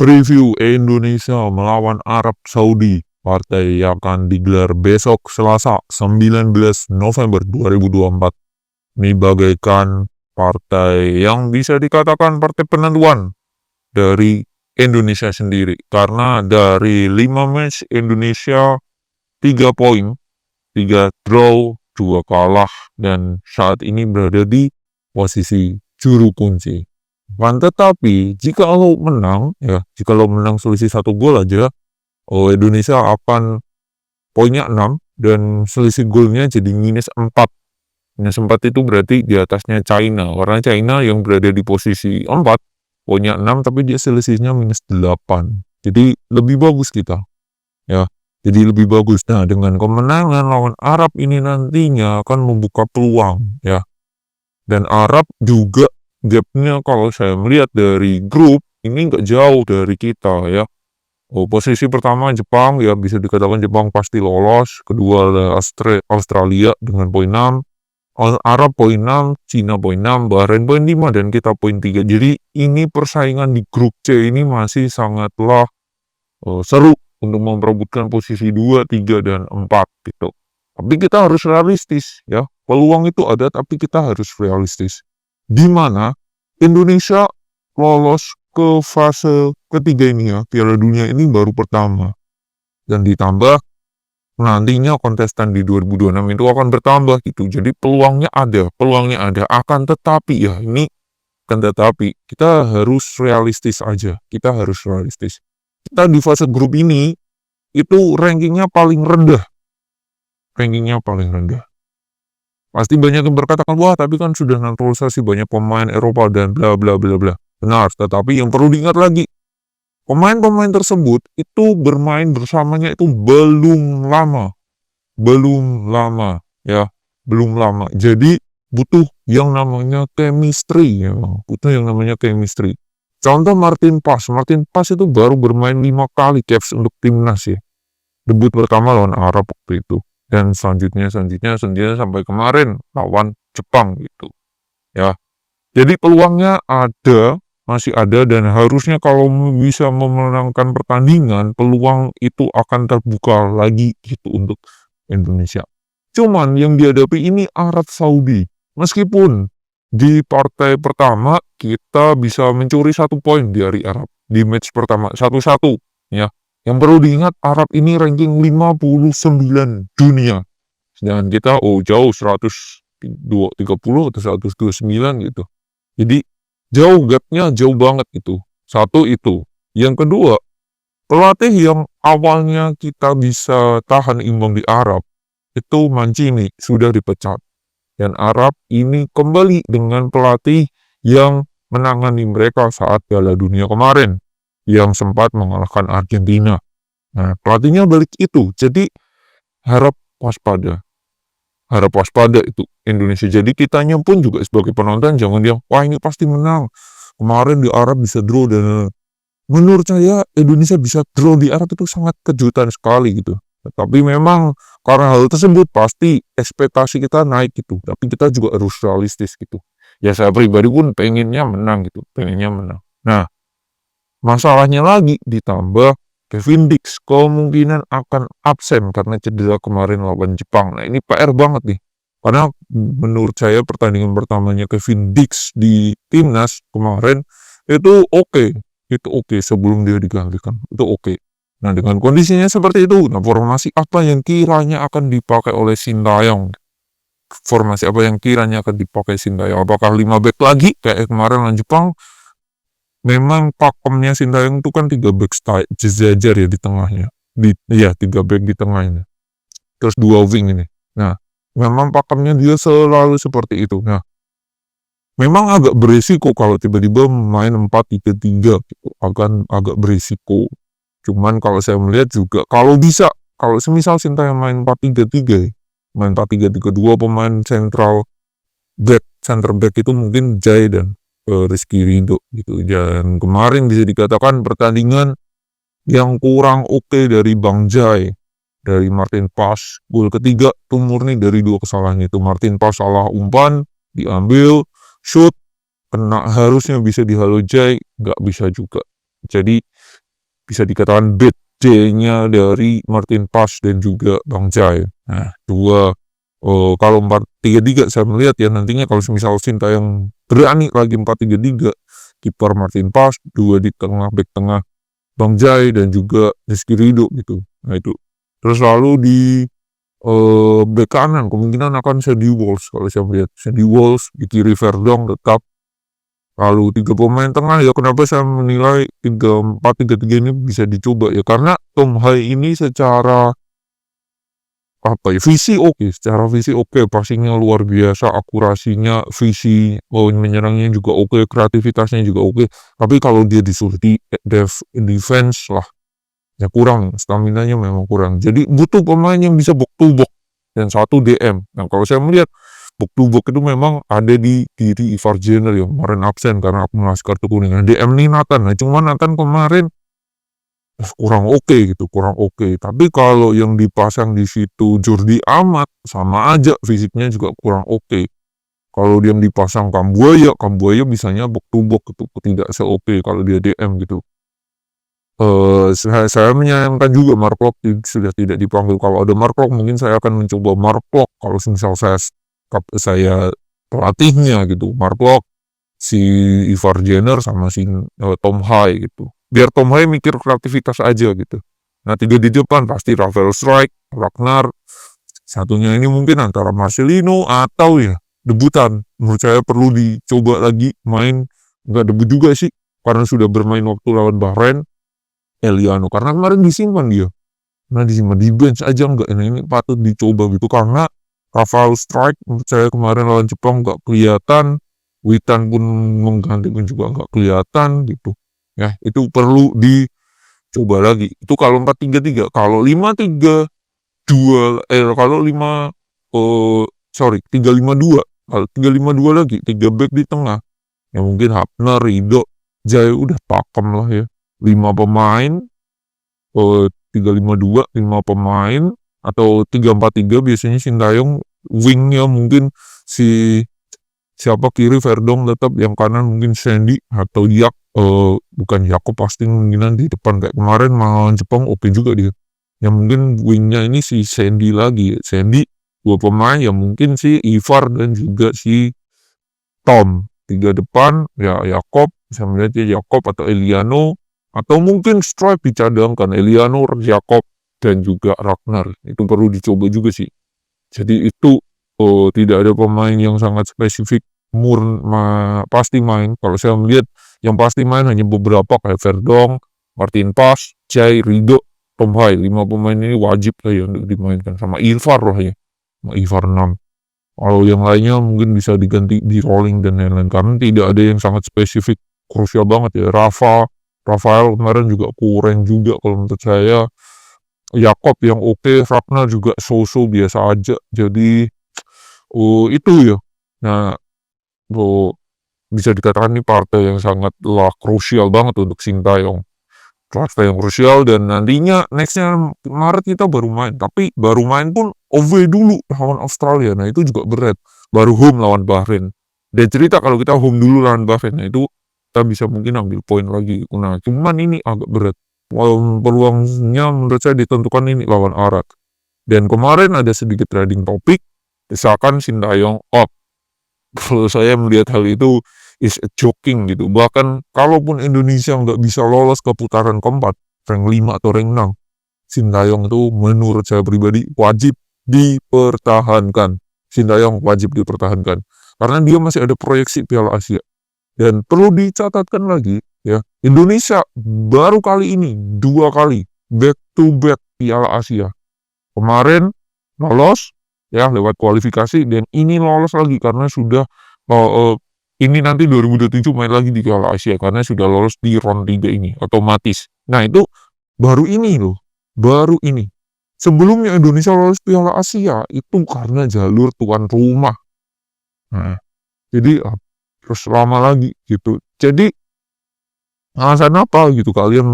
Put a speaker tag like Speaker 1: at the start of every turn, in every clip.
Speaker 1: Preview Indonesia melawan Arab Saudi. Partai yang akan digelar besok Selasa 19 November 2024. Ini bagaikan partai yang bisa dikatakan partai penentuan dari Indonesia sendiri. Karena dari 5 match Indonesia 3 poin, 3 draw, 2 kalah, dan saat ini berada di posisi juru kunci. Tetapi jika lo menang, jika lo menang selisih 1 gol aja, Indonesia akan poinnya 6 dan selisih golnya jadi minus 4. Minus 4 itu berarti di atasnya China. Karena China yang berada di posisi 4, poinnya 6 tapi dia selisihnya minus 8. Jadi lebih bagus kita. Ya. Jadi lebih bagus. Nah, dengan kemenangan lawan Arab ini nantinya akan membuka peluang, ya. Dan Arab juga gapnya kalau saya melihat dari grup ini nggak jauh dari kita, ya. Posisi pertama Jepang, ya bisa dikatakan Jepang pasti lolos. Kedua ada Australia dengan poin 6. Arab poin 6, Cina poin 6, Bahrain poin 5, dan kita poin 3. Jadi ini persaingan di grup C ini masih sangatlah seru untuk memperebutkan posisi 2, 3, dan 4 gitu. Tapi kita harus realistis, ya. Peluang itu ada tapi kita harus realistis. Di mana Indonesia lolos ke fase ketiga ini, ya, Piala Dunia ini baru pertama. Dan ditambah nantinya kontestan di 2026 itu akan bertambah gitu. Jadi peluangnya ada. Akan tetapi, ya, ini akan tetapi kita harus realistis aja. Kita di fase grup ini itu rankingnya paling rendah. Pasti banyak yang berkatakan, wah tapi kan sudah naturalisasi banyak pemain Eropa dan bla bla bla bla. Benar, tetapi yang perlu diingat lagi, pemain-pemain tersebut itu bermain bersamanya itu belum lama, ya, belum lama. Jadi butuh yang namanya chemistry, ya, Contoh Martin Paes itu baru bermain 5 kali caps untuk timnas, ya. Debut pertama lawan Arab waktu itu, dan selanjutnya sampai kemarin lawan Jepang gitu, ya. Jadi peluangnya masih ada, dan harusnya kalau bisa memenangkan pertandingan, peluang itu akan terbuka lagi gitu untuk Indonesia. Cuman yang dihadapi ini Arab Saudi. Meskipun di partai pertama kita bisa mencuri 1 poin dari Arab di match pertama 1-1, ya. Yang perlu diingat, Arab ini ranking 59 dunia. Sedangkan kita jauh 130 atau 129 gitu. Jadi gapnya jauh banget itu. Satu itu. Yang kedua, pelatih yang awalnya kita bisa tahan imbang di Arab, itu Mancini sudah dipecat. Dan Arab ini kembali dengan pelatih yang menangani mereka saat Piala Dunia kemarin, yang sempat mengalahkan Argentina. Nah, pelatihnya balik itu. Jadi harap waspada itu Indonesia. Jadi kitanya pun juga sebagai penonton jangan diam, wah ini pasti menang. Kemarin di Arab bisa draw, dan menurut saya Indonesia bisa draw di Arab itu sangat kejutan sekali gitu. Tapi memang karena hal tersebut pasti ekspektasi kita naik gitu. Tapi kita juga harus realistis gitu. Ya saya pribadi pun pengennya menang gitu, Nah, masalahnya lagi ditambah Kevin Dix kemungkinan akan absen karena cedera kemarin lawan Jepang. Nah, ini PR banget nih. Karena menurut saya pertandingan pertamanya Kevin Dix di timnas kemarin itu oke. Sebelum dia digantikan. Itu oke. Nah, dengan kondisinya seperti itu, nah formasi apa yang kiranya akan dipakai oleh Sintayong? Apakah 5 back lagi kayak kemarin lawan Jepang? Memang pakemnya Sintayong itu kan 3 back sejajar ya di tengahnya. 3 back di tengahnya. Terus 2 wing ini. Nah, memang pakemnya dia selalu seperti itu. Nah, memang agak berisiko kalau tiba-tiba main 4-3-3 gitu. Agak berisiko. Cuman kalau saya melihat juga, kalau semisal Sintayong main 4-3-3, main 4-3-3-2, pemain center back itu mungkin Jai dan Rizky Ridho gitu. Dan kemarin bisa dikatakan pertandingan yang kurang oke dari Bang Jai, dari Martin Paes. Gol ketiga itu murni dari 2 kesalahan itu. Martin Paes salah umpan, diambil, shoot, kena, harusnya bisa dihalo Jai, nggak bisa juga. Jadi bisa dikatakan bad day-nya dari Martin Paes dan juga Bang Jai. Nah, kalau 4-3-3 saya melihat ya nantinya kalau misal Sintayong berani lagi 4-3-3, kiper Martin Paes, 2 di tengah, back tengah Bang Jai dan juga Rizky Ridho gitu. Nah itu. Terus lalu di bek kanan kemungkinan akan Sandy Walsh kalau saya melihat. Sandy Walsh, di kiri Verdong tetap. Lalu 3 pemain tengah ya kenapa saya menilai 3-4-3-3 ini bisa dicoba ya karena Tom Hai ini secara secara visi oke, passingnya luar biasa, akurasinya, visi menyerangnya juga oke, kreativitasnya juga oke. Tapi kalau dia disuruh di defense lah, ya kurang, staminanya memang kurang. Jadi butuh pemain yang bisa box to box dan satu DM. Nah kalau saya melihat box to box itu memang ada di kiri Ivar Jenner ya, kemarin absen karena akumulasi kartu kuning. Nah, DM nih Nathan, nah cuma Nathan kemarin kurang oke gitu, kurang oke. Tapi kalau yang dipasang di situ Jordi Amat sama aja fisiknya juga kurang oke. Kalau dia dipasang Kambuaya bisanya box to box gitu, tidak se-oke kalau dia DM gitu. Saya menyayangkan juga Mark Klok sudah tidak dipanggil. Kalau ada Mark Klok mungkin saya akan mencoba Mark Klok kalau misal saya pelatihnya gitu. Mark Klok, si Ivar Jenner sama si Tom Hai gitu. Biar Tom Hai mikir kreativitas aja gitu. Nah 3 di depan pasti Rafael Strike, Ragnar. Satunya ini mungkin antara Marcelino atau ya debutan. Menurut saya perlu dicoba lagi main. Nggak debut juga sih karena sudah bermain waktu lawan Bahrain. Eliano karena kemarin disimpan dia. Nah disimpan di bench aja enggak. Nah ini patut dicoba gitu karena Rafael Strike menurut saya kemarin lawan Jepang nggak kelihatan. Witan pun menggantikan juga nggak kelihatan gitu. Ya itu perlu dicoba lagi. Itu kalau 4-3-3. Kalau 5-3-2 kalau 3-5-2. Kalau 3-5-2 lagi 3 back di tengah. Ya mungkin Hapner, Ridho, Jai udah pakem lah ya. 5 pemain 3-5-2 5 pemain atau 3-4-3 biasanya Sintayong wingnya mungkin siapa kiri Verdong tetap, yang kanan mungkin Sandy atau bukan Yakob pasti kemungkinan di depan kayak kemarin lawan Jepang oke juga dia. Yang mungkin wingnya ini si Sandy lagi. Sandy 2 pemain yang mungkin si Ivar dan juga si Tom. 3 depan ya Yakob, saya melihat ya Yakob atau Eliano. Atau mungkin Strike dicadangkan, Eliano, Jakob, dan juga Ragnar. Itu perlu dicoba juga sih. Jadi itu tidak ada pemain yang sangat spesifik, pasti main. Kalau saya melihat yang pasti main hanya beberapa kayak Verdong, Martin Paes, Jai, Ridho, Tom Hai. 5 pemain ini wajib lah ya untuk dimainkan. Sama Ivar lah ya. Sama Ivar 6. Kalau yang lainnya mungkin bisa diganti di rolling dan lain-lain. Karena tidak ada yang sangat spesifik. Krusial banget ya. Rafael kemarin juga kurang juga kalau menurut saya. Yakob yang oke, Ragnar juga so-so biasa aja. Jadi itu ya. Nah, bisa dikatakan ini partai yang sangatlah krusial banget untuk Sintayong. Partai yang krusial dan nantinya nextnya Maret kita baru main. Tapi baru main pun away dulu lawan Australia. Nah itu juga berat. Baru home lawan Bahrain. Dan cerita kalau kita home dulu lawan Bahrain. Nah itu kita bisa mungkin ambil poin lagi. Nah cuman ini agak berat. Peluangnya menurut saya ditentukan ini lawan Arab. Dan kemarin ada sedikit trading topik. Misalkan Sintayong out. Kalau saya melihat hal itu is joking gitu. Bahkan kalaupun Indonesia nggak bisa lolos ke putaran keempat, rank 5 atau rank 6, Sintayong itu menurut saya pribadi wajib dipertahankan. Sintayong wajib dipertahankan. Karena dia masih ada proyeksi Piala Asia. Dan perlu dicatatkan lagi, ya Indonesia baru kali ini 2 kali back to back Piala Asia. Kemarin lolos ya lewat kualifikasi dan ini lolos lagi karena sudah ini nanti 2027 main lagi di Piala Asia karena sudah lolos di round 3 ini otomatis. Nah itu baru ini loh, baru ini. Sebelumnya Indonesia lolos Piala Asia itu karena jalur tuan rumah. Nah, jadi terus lama lagi gitu. Jadi alasan apa gitu kalian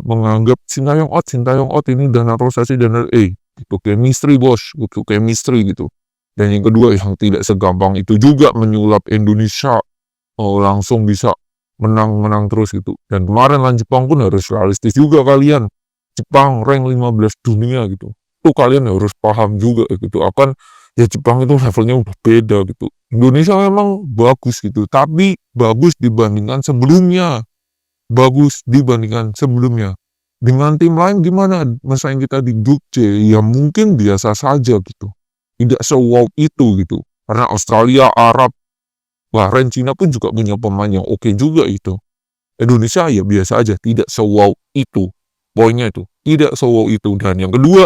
Speaker 1: menganggap Sintayong out ini dana naturalisasi dana itu chemistry bos, itu chemistry gitu. Dan yang kedua yang tidak segampang itu juga menyulap Indonesia langsung bisa menang terus gitu. Dan kemarin lawan Jepang pun harus realistis juga kalian. Jepang rank 15 dunia gitu. Tuh kalian harus paham juga gitu. Akan ya Jepang itu levelnya udah beda gitu. Indonesia memang bagus gitu, tapi bagus dibandingkan sebelumnya. Bagus dibandingkan sebelumnya. Dengan tim lain gimana bersaing kita di grup C? Ya mungkin biasa saja gitu. Tidak se-wow itu gitu. Karena Australia, Arab, Bahrain, Cina pun juga punya pemain yang oke juga itu. Indonesia ya biasa aja, tidak se-wow itu. Poinnya itu, tidak se-wow itu. Dan yang kedua,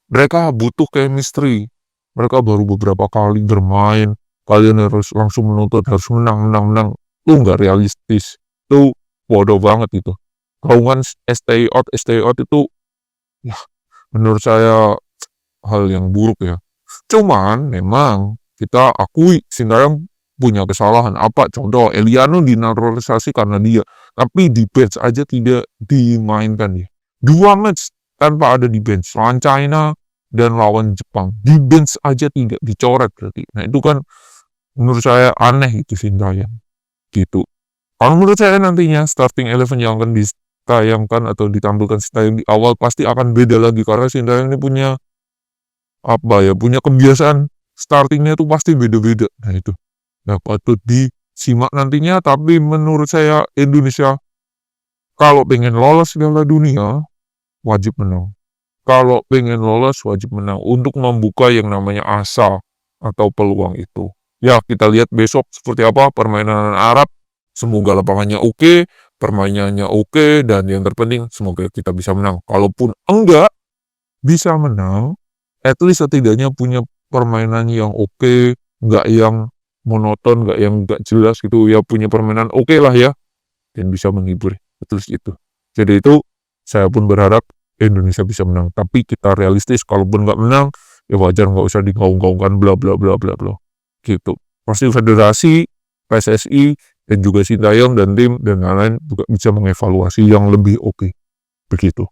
Speaker 1: mereka butuh chemistry. Mereka baru beberapa kali bermain, kalian harus langsung menuntut, harus menang. Itu nggak realistis. Itu bodoh banget itu. Gaungan stay out itu, ya, menurut saya hal yang buruk ya. Cuman memang kita akui Sintayong punya kesalahan. Apa? Contoh, Eliano dinaturalisasi karena dia. Tapi di bench aja tidak dimainkan dia. 2 match tanpa ada di bench. Lawan China dan lawan Jepang. Di bench aja tidak dicoret berarti. Nah itu kan menurut saya aneh itu Sintayong. Gitu. Kalau menurut saya nantinya starting 11 yang akan ditayangkan atau ditampilkan Sintayong di awal pasti akan beda lagi. Karena Sintayong ini punya punya kebiasaan startingnya tuh pasti beda-beda. Nah itu. Nah patut disimak nantinya, tapi menurut saya Indonesia kalau pengen lolos Piala Dunia wajib menang. Kalau pengen lolos wajib menang untuk membuka yang namanya asa atau peluang itu. Ya kita lihat besok seperti apa permainan Arab. Semoga lapangannya oke, permainannya oke, dan yang terpenting semoga kita bisa menang. Kalaupun enggak bisa menang, at least setidaknya punya permainan yang oke, nggak yang monoton, nggak yang nggak jelas gitu ya, punya permainan oke lah ya, dan bisa menghibur, at least itu. Jadi itu saya pun berharap Indonesia bisa menang, tapi kita realistis, kalaupun nggak menang ya wajar, nggak usah digaung-gaungkan bla bla bla bla bla gitu. Pasti federasi, PSSI, dan juga Sintayong dan tim dan lain-lain juga bisa mengevaluasi yang lebih oke. Begitu.